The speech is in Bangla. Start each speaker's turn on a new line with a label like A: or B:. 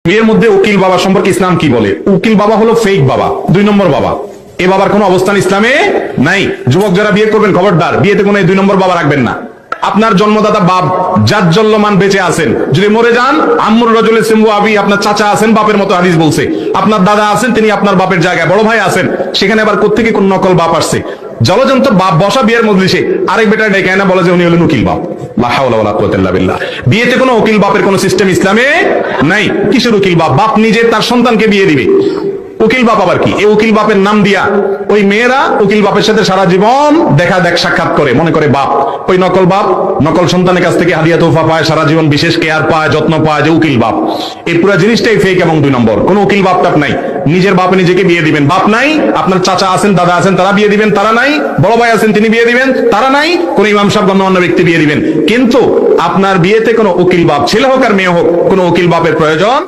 A: বিয়ের মধ্যে উকিল বাবা সম্পর্কে ইসলাম কি বলে? উকিল বাবা হলো ফেক বাবা, 2 নম্বর বাবা। এ বাবার কোনো অবস্থান ইসলামে নাই। যুবক যারা বিয়ে করবেন খবরদার, বিয়েতে কোনো 2 নম্বর বাবা রাখবেন না। আপনার জন্মদাতা বাপ জাজ্জল্যমান বেঁচে আছেন, যদি মরে যান আম্মুর রজুলে সিম্বু আবি, আপনার চাচা আছেন বাপের মতো, হাদিস বলছে। আপনার দাদা আছেন, তিনি আপনার বাপের জায়গায়, বড় ভাই আছেন, সেখানে আবার কোত্থেকে কোন নকল বাপ আসছে? জলজন্ত বাপ বসা বিয়ের মজলিসে আরেক বেটা ডেকে না বলে যে উনি হলেন উকিল বাপ। লা হাওলা ওয়ালা কুওয়াতা ইল্লা বিল্লাহ। বিয়েতে কোনো উকিল বাপের কোনো সিস্টেম ইসলামে নাই। কিসের উকিল বাপ? বাপ নিজে তার সন্তানকে বিয়ে দিবে। উকিল বাপ আবার কি? এই উকিল বাপের নাম দিয়া ওই মেয়েরা উকিল বাপের সাথে সারা জীবন দেখা দেখ সাক্ষাৎ করে, মনে করে বাপ। ওই নকল বাপ নকল সন্তানের কাছ থেকে হাদিয়া তোফা পায়, সারা জীবন বিশেষ কেয়ার পায়, যত্ন পায়, যে উকিল বাপ। এই পুরো জিনিসটাই ফেক এবং 2 নম্বর। কোন উকিল বাপ টাপ নাই। নিজের বাপে নিজেকে বিয়ে দিবেন, বাপ নাই। আপনার চাচা আছেন, দাদা আছেন, তারা বিয়ে দিবেন, তারা নাই। বড় ভাই আছেন, তিনি বিয়ে দিবেন, তারা নাই। কোন ইমাম সাহেব গণ্যমান্য ব্যক্তি বিয়ে দিবেন। কিন্তু আপনার বিয়েতে কোনো উকিল বাপ, ছেলে হোক আর মেয়ে হোক, কোনো উকিল বাপের প্রয়োজন